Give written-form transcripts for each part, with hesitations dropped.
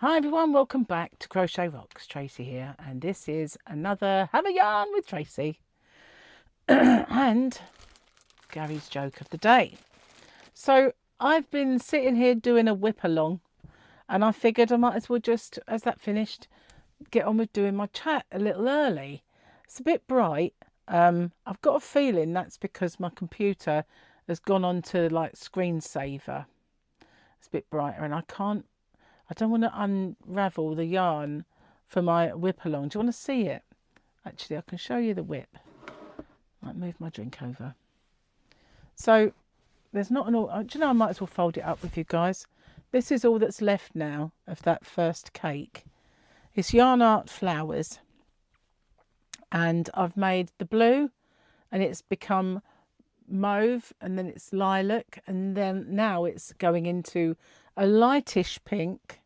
Hi everyone, welcome back to Crochet Rocks. Tracy here, and this is another Have a Yarn with Tracy and Gary's joke of the day. So I've been sitting here doing a whip along, and I figured I might as well just, as that finished, get on with doing my chat a little early. It's a bit bright. I've got a feeling that's because my computer has gone on to like screensaver. It's a bit brighter, and I don't want to unravel the yarn for my whip along. Do you want to see it? Actually, I can show you the whip. I might move my drink over. So there's not an all. Do you know, I might as well fold it up with you guys. This is all that's left now of that first cake. It's yarn art flowers. And I've made the blue and it's become mauve, and then it's lilac, and then now it's going into a lightish pink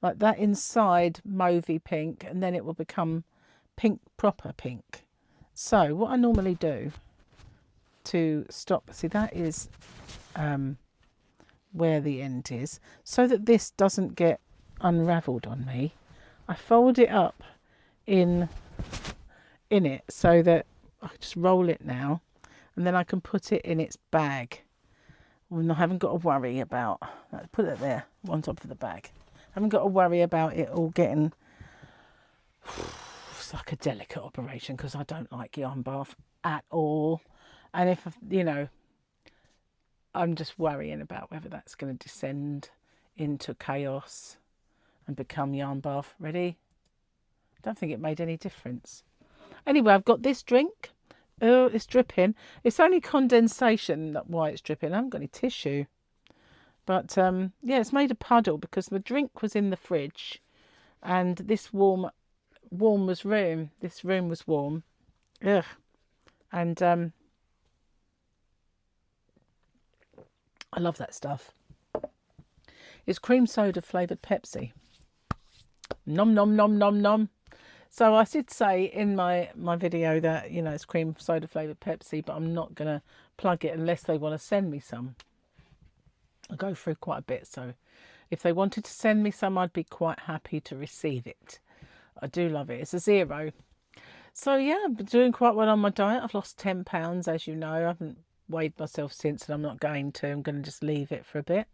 like that inside, mauvey pink, and then it will become pink, proper pink. So what I normally do to stop, see, that is where the end is, so that this doesn't get unraveled on me, I fold it up in it so that I just roll it now, and then I can put it in its bag. And I haven't got to worry about, put it there on top of the bag. I haven't got to worry about it all getting, it's like a delicate operation because I don't like yarn bath at all. And if, you know, I'm just worrying about whether that's going to descend into chaos and become yarn bath ready. Don't think it made any difference. Anyway, I've got this drink. Oh, it's dripping. It's only condensation, that's why it's dripping. I haven't got any tissue. But, yeah, it's made a puddle because the drink was in the fridge. And this warm was room. This room was warm. Ugh. And I love that stuff. It's cream soda flavoured Pepsi. Nom, nom, nom, nom, nom. So I did say in my video that, you know, it's cream soda flavoured Pepsi, but I'm not going to plug it unless they want to send me some. I go through quite a bit, so if they wanted to send me some, I'd be quite happy to receive it. I do love it. It's a 0. So yeah, I've been doing quite well on my diet. I've lost 10 pounds, as you know. I haven't weighed myself since, and I'm not going to. I'm going to just leave it for a bit.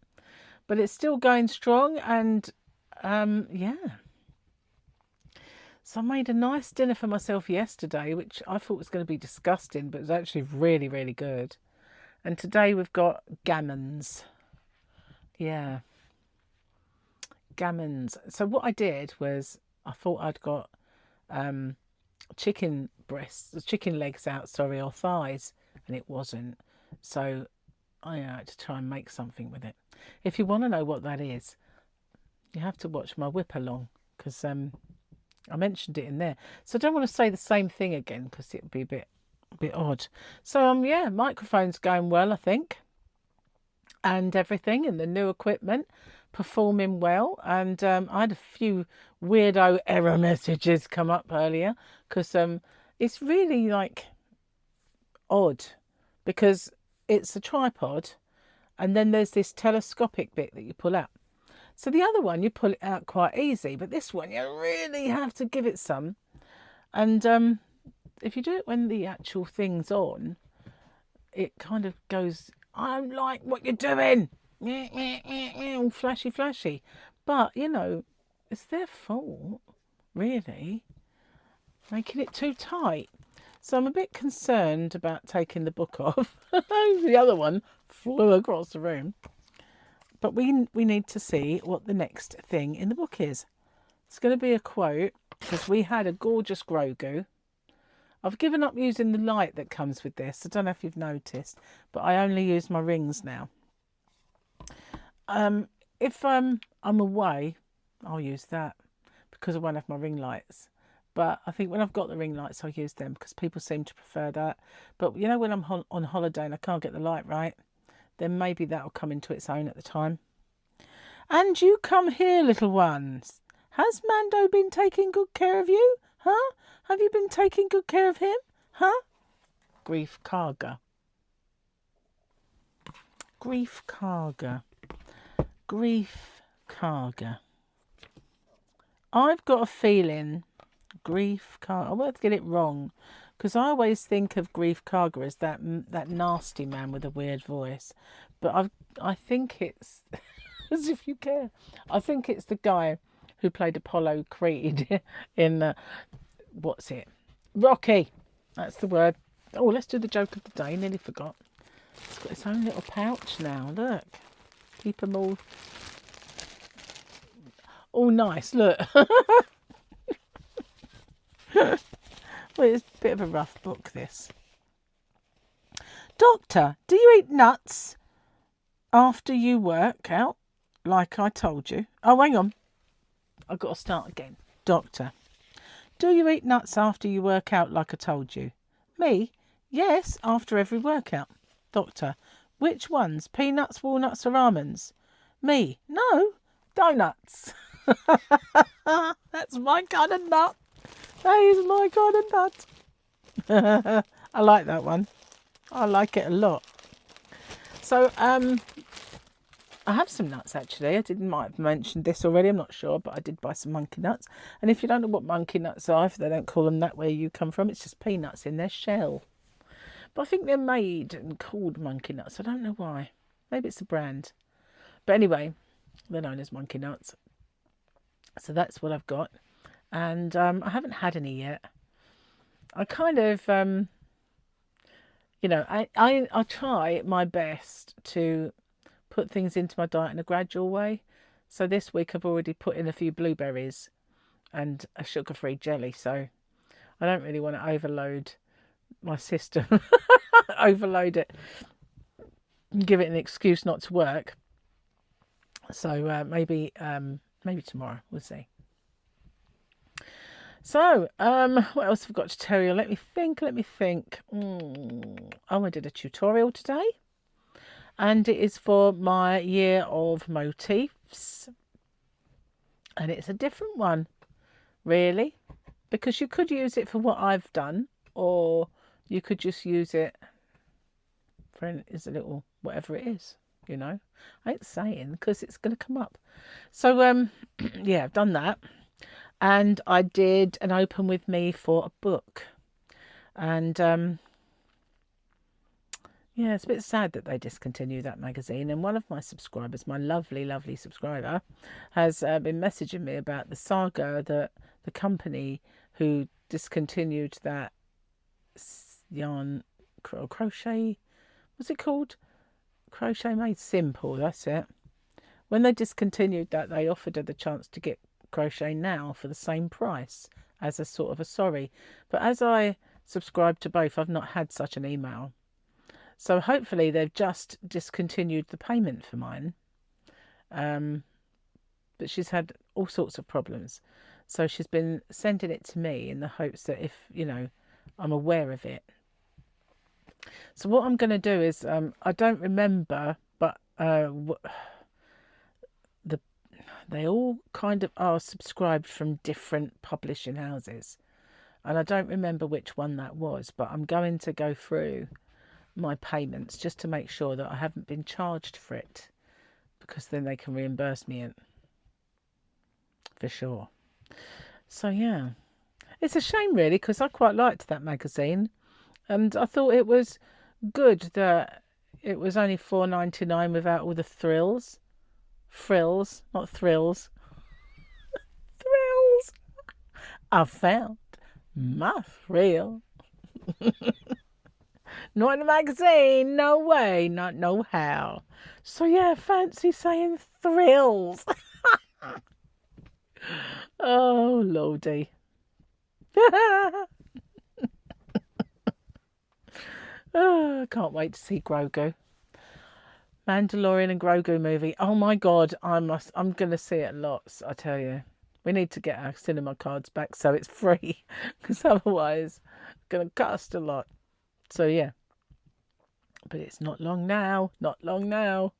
But it's still going strong, and yeah. So I made a nice dinner for myself yesterday, which I thought was going to be disgusting, but it was actually really, really good. And today we've got gammons. Yeah. Gammons. So what I did was I thought I'd got chicken breasts, chicken legs out, sorry, or thighs, and it wasn't. So I had to try and make something with it. If you want to know what that is, you have to watch my whip along, because I mentioned it in there. So I don't want to say the same thing again because it would be a bit odd. So yeah, microphone's going well, I think, and everything, and the new equipment performing well. And I had a few weirdo error messages come up earlier because it's really like odd because it's a tripod and then there's this telescopic bit that you pull out. So the other one, you pull it out quite easy, but this one, you really have to give it some. And if you do it when the actual thing's on, it kind of goes, I don't like what you're doing. All flashy, flashy. But, you know, it's their fault, really, making it too tight. So I'm a bit concerned about taking the book off. The other one flew across the room. But we need to see what the next thing in the book is. It's going to be a quote because we had a gorgeous Grogu. I've given up using the light that comes with this. I don't know if you've noticed, but I only use my rings now. If I'm away, I'll use that because I won't have my ring lights. But I think when I've got the ring lights, I'll use them because people seem to prefer that. But, you know, when I'm on holiday and I can't get the light right, then maybe that'll come into its own at the time. And you come here, little ones. Has Mando been taking good care of you? Huh? Have you been taking good care of him? Huh? Grief Karga. Grief Karga. Grief Karga. I've got a feeling Grief Karga. I won't get it wrong, because I always think of Grief Karga as that nasty man with a weird voice, but I think it's as if you care. I think it's the guy who played Apollo Creed in what's it? Rocky. That's the word. Oh, let's do the joke of the day. Nearly forgot. It's got its own little pouch now. Look, keep them all nice. Look. Well, it's a bit of a rough book, this. Doctor, do you eat nuts after you work out, like I told you? Oh, hang on. I've got to start again. Doctor, do you eat nuts after you work out, like I told you? Me? Yes, after every workout. Doctor, which ones? Peanuts, walnuts or almonds? Me? No, donuts. That's my kind of nut. That is my kind of nut. I like that one. I like it a lot. So, I have some nuts actually. Might have mentioned this already, I'm not sure, but I did buy some monkey nuts. And if you don't know what monkey nuts are, if they don't call them that where you come from, it's just peanuts in their shell. But I think they're made and called monkey nuts. I don't know why. Maybe it's a brand. But anyway, they're known as monkey nuts. So that's what I've got. And I haven't had any yet. I kind of, you know, I try my best to put things into my diet in a gradual way. So this week I've already put in a few blueberries and a sugar-free jelly. So I don't really want to overload my system, overload it, and give it an excuse not to work. So maybe tomorrow, we'll see. So, what else have I got to tell you? Let me think. Oh, I did a tutorial today. And it is for my year of Motifs. And it's a different one, really. Because you could use it for what I've done. Or you could just use it for a little, whatever it is, you know. I ain't saying, because it's going to come up. So, yeah, I've done that. And I did an open with me for a book. And, yeah, it's a bit sad that they discontinued that magazine. And one of my subscribers, my lovely, lovely subscriber, has been messaging me about the Saga, the company who discontinued that yarn crochet. What's it called? Crochet Made Simple, that's it. When they discontinued that, they offered her the chance to get Crochet Now for the same price as a sort of a sorry. But as I subscribe to both, I've not had such an email. So hopefully they've just discontinued the payment for mine. But she's had all sorts of problems. So she's been sending it to me in the hopes that if, you know, I'm aware of it. So what I'm going to do is, I don't remember, but they all kind of are subscribed from different publishing houses. And I don't remember which one that was, but I'm going to go through my payments just to make sure that I haven't been charged for it, because then they can reimburse me for sure. So yeah, it's a shame really, because I quite liked that magazine and I thought it was good that it was only $4.99 without all the frills, not thrills. Thrills. I found my thrill. Not in the magazine, no way, not no how. So yeah, fancy saying thrills. Oh lordy. Oh, I can't wait to see Grogu. Mandalorian and Grogu movie. Oh my god, I'm gonna see it lots, I tell you. We need to get our cinema cards back so it's free, because otherwise it's gonna cost a lot. So yeah. But it's not long now. Not long now.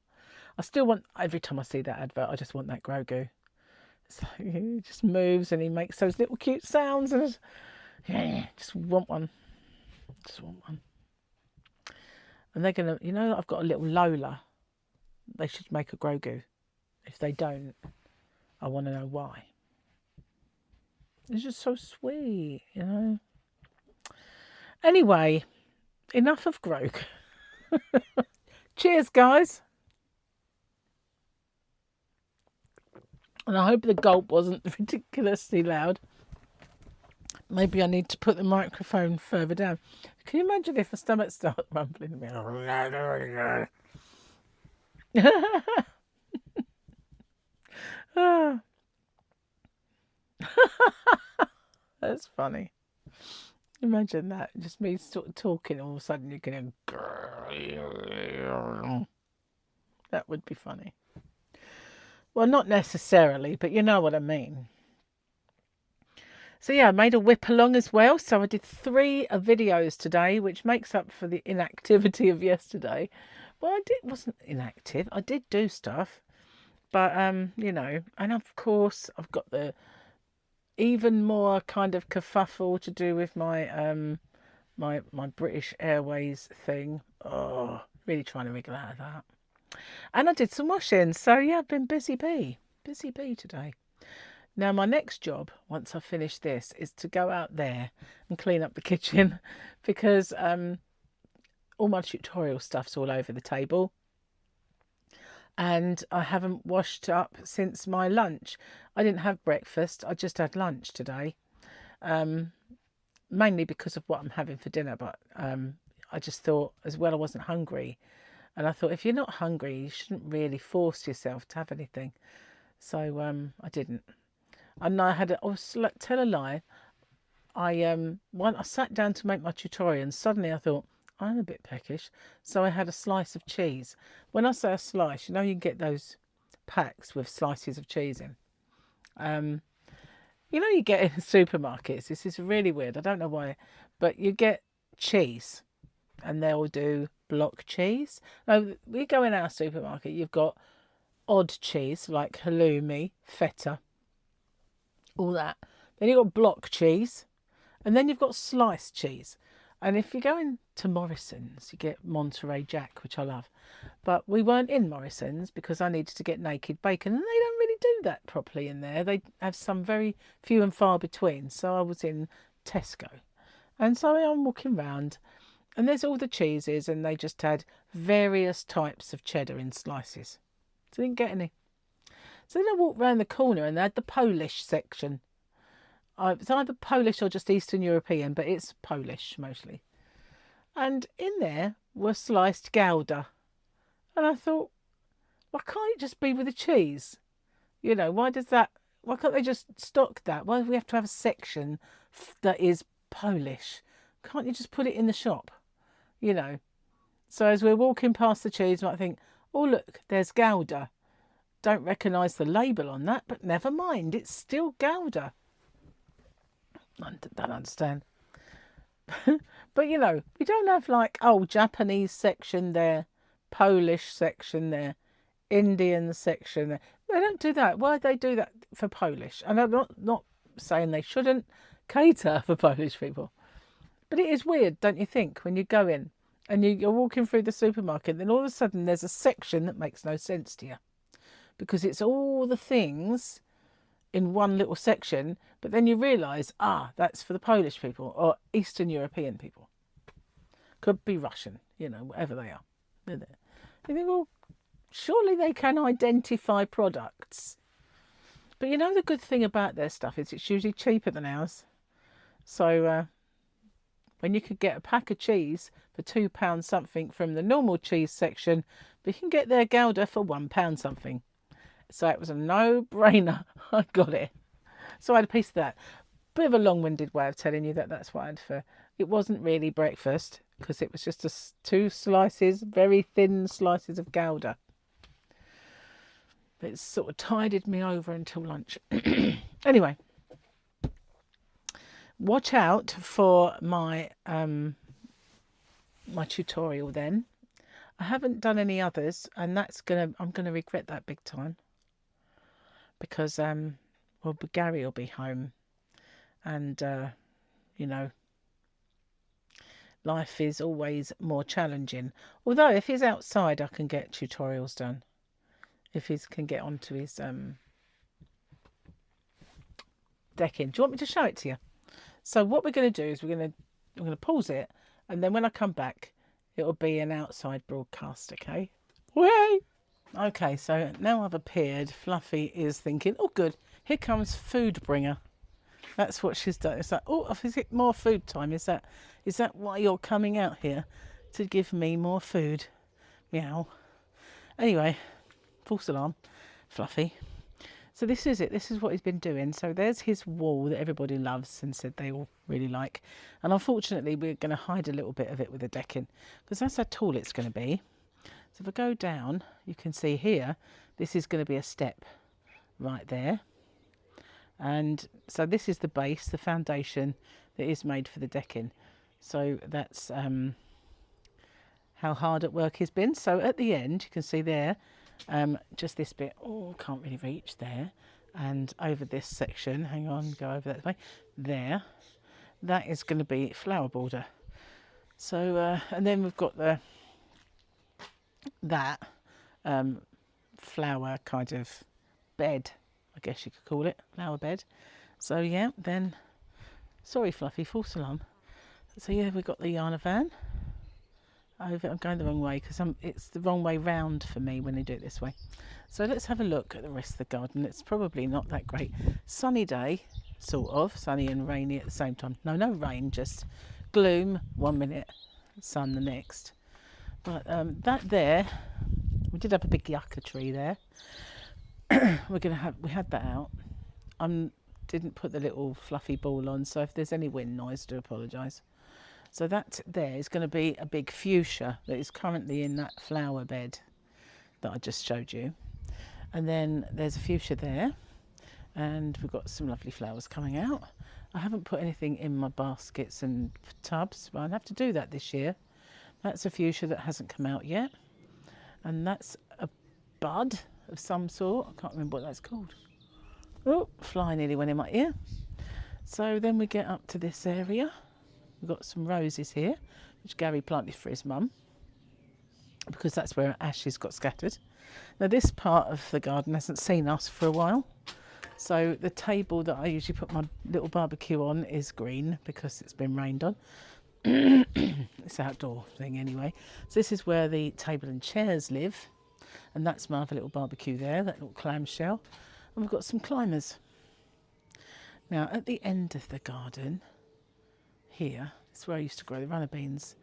I still want, every time I see that advert, I just want that Grogu. So he just moves and he makes those little cute sounds. And yeah, just want one. Just want one. And they're going to, you know, I've got a little Lola. They should make a Grogu. If they don't, I want to know why. It's just so sweet, you know. Anyway, enough of Grogu. Cheers, guys. And I hope the gulp wasn't ridiculously loud. Maybe I need to put the microphone further down. Can you imagine if my stomach starts rumbling? That's funny. Imagine that. Just me sort of talking, all of a sudden you're going to... That would be funny. Well, not necessarily, but you know what I mean. So yeah, I made a whip along as well. So I did 3 videos today, which makes up for the inactivity of yesterday. Well, wasn't inactive. I did do stuff, but you know, and of course I've got the even more kind of kerfuffle to do with my my British Airways thing. Oh, really trying to wriggle out of that. And I did some washing. So yeah, I've been busy bee today. Now, my next job, once I finish this, is to go out there and clean up the kitchen because all my tutorial stuff's all over the table. And I haven't washed up since my lunch. I didn't have breakfast. I just had lunch today. Mainly because of what I'm having for dinner. But I just thought, as well, I wasn't hungry. And I thought, if you're not hungry, you shouldn't really force yourself to have anything. So I didn't. And I had, tell a lie, I sat down to make my tutorial and suddenly I thought, I'm a bit peckish. So I had a slice of cheese. When I say a slice, you know, you can get those packs with slices of cheese in. You know, you get in supermarkets. This is really weird. I don't know why, but you get cheese and they'll do block cheese. Now, we go in our supermarket, you've got odd cheese like halloumi, feta, all that. Then you've got block cheese, and then you've got sliced cheese. And if you go into Morrison's, you get Monterey Jack, which I love. But we weren't in Morrison's because I needed to get naked bacon, and they don't really do that properly in there. They have some very few and far between. So I was in Tesco, and so I'm walking round, and there's all the cheeses, and they just had various types of cheddar in slices. So I didn't get any. So then I walked round the corner and they had the Polish section. It's either Polish or just Eastern European, but it's Polish mostly. And in there were sliced Gouda. And I thought, why can't it just be with the cheese? You know, why can't they just stock that? Why do we have to have a section that is Polish? Can't you just put it in the shop? You know. So as we're walking past the cheese, I think, oh look, there's Gouda. Don't recognise the label on that, but never mind, it's still Gouda. I don't understand. But you know, we don't have like, Japanese section there, Polish section there, Indian section there. They don't do that. Why do they do that for Polish? And I'm not saying they shouldn't cater for Polish people. But it is weird, don't you think, when you go in and you're walking through the supermarket, then all of a sudden there's a section that makes no sense to you. Because it's all the things in one little section, but then you realise, that's for the Polish people or Eastern European people. Could be Russian, you know, whatever they are. You think, well, surely they can identify products. But you know, the good thing about their stuff is it's usually cheaper than ours. So when you could get a pack of cheese for £2 something from the normal cheese section, but you can get their Gouda for £1 something. So it was a no-brainer. I got it. So I had a piece of that. Bit of a long-winded way of telling you that that's what I had for... It wasn't really breakfast because it was just 2 slices, very thin slices of Gouda. But it sort of tided me over until lunch. Anyway, watch out for my my tutorial then. I haven't done any others, and I'm gonna regret that big time. Because Gary will be home, and you know, life is always more challenging. Although if he's outside, I can get tutorials done. If he can get onto his thing decking. Do you want me to show it to you? So what we're going to do is we're going to pause it, and then when I come back, it'll be an outside broadcast, okay? Way! Okay, so now I've appeared. Fluffy is thinking, oh good, here comes food bringer. That's what she's done. It's like, oh, is it more food time? Is that why you're coming out here? To give me more food? Meow. Anyway, false alarm, Fluffy. So this is it. This is what he's been doing. So there's his wall that everybody loves and said they all really like. And unfortunately, we're going to hide a little bit of it with the decking because that's how tall it's going to be. So if I go down, you can see here, this is going to be a step right there. And so this is the base, the foundation that is made for the decking. So that's how hard at work he's been. So at the end, you can see there, just this bit, oh, can't really reach there. And over this section, hang on, go over that way, there, that is going to be flower border. So, and then we've got that flower kind of bed, I guess you could call it, flower bed. So yeah, then, sorry Fluffy, false alarm. So yeah, we've got the yarn van. Over, I'm going the wrong way because it's the wrong way round for me when I do it this way. So let's have a look at the rest of the garden. It's probably not that great. Sunny day, sort of, sunny and rainy at the same time. No rain, just gloom 1 minute, sun the next. But that there, we did have a big yucca tree there. We had that out. Didn't put the little fluffy ball on, so if there's any wind noise, do apologise. So that there is going to be a big fuchsia that is currently in that flower bed that I just showed you. And then there's a fuchsia there, and we've got some lovely flowers coming out. I haven't put anything in my baskets and tubs, but I'll have to do that this year. That's a fuchsia that hasn't come out yet, and that's a bud of some sort. I can't remember what that's called. Oh, fly nearly went in my ear. So then we get up to this area. We've got some roses here, which Gary planted for his mum, because that's where ashes got scattered. Now this part of the garden hasn't seen us for a while. So the table that I usually put my little barbecue on is green because it's been rained on. It's an outdoor thing anyway. So this is where the table and chairs live. And that's my other little barbecue there, that little clamshell. And we've got some climbers. Now at the end of the garden, here, it's where I used to grow the runner beans.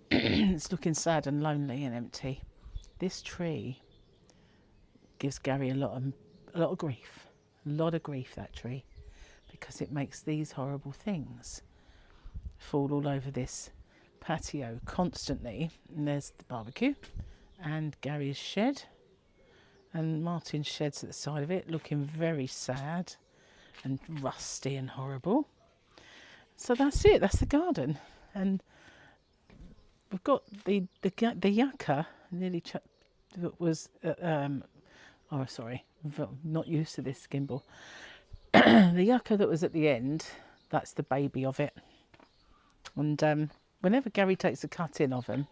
It's looking sad and lonely and empty. This tree gives Gary a lot of grief. A lot of grief, that tree, because it makes these horrible things fall all over this patio constantly. And there's the barbecue and Gary's shed and Martin's shed's at the side of it, looking very sad and rusty and horrible. So that's it, that's the garden. And we've got the yucca nearly was oh sorry, I'm not used to this gimbal. The yucca that was at the end, that's the baby of it. And whenever Gary takes a cut in of them,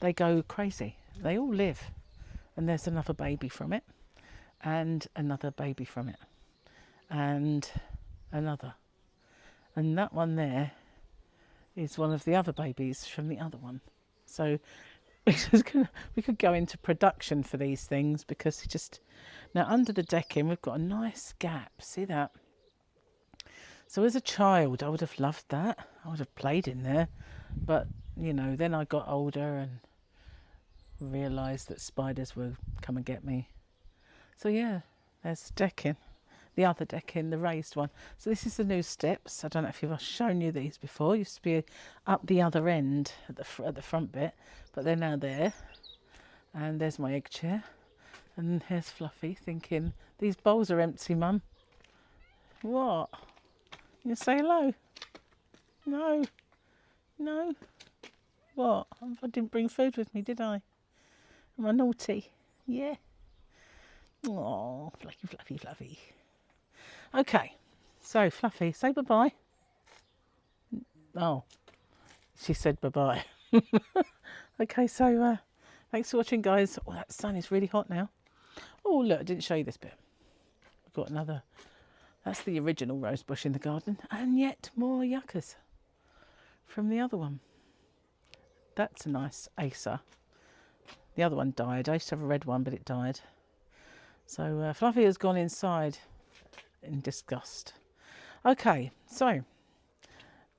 they go crazy. They all live. And there's another baby from it, and another baby from it, and another. And that one there is one of the other babies from the other one. So we could go into production for these things, because it just... Now under the decking we've got a nice gap, see that? So as a child I would have loved that. I would have played in there, but you know, then I got older and realised that spiders will come and get me. So yeah, there's the decking, the other decking, the raised one. So this is the new steps. I don't know if I've shown you these before. It used to be up the other end at the front bit, but they're now there. And there's my egg chair, and here's Fluffy thinking, these bowls are empty, Mum. What? You say hello? No. What? I didn't bring food with me, did I? Am I naughty? Yeah. Oh, Fluffy. Okay, so Fluffy, say bye-bye. Oh, she said bye-bye. Okay, so thanks for watching, guys. Oh, that sun is really hot now. Oh, look, I didn't show you this bit. We've got That's the original rose bush in the garden, and yet more yuccas from the other one. That's a nice acer. The other one died. I used to have a red one, but it died. So Fluffy has gone inside in disgust. Okay, so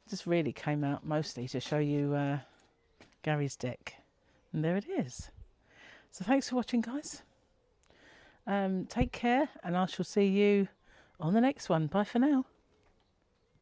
this really came out mostly to show you Gary's deck. And there it is. So thanks for watching, guys. Take care, and I shall see you on the next one. Bye for now.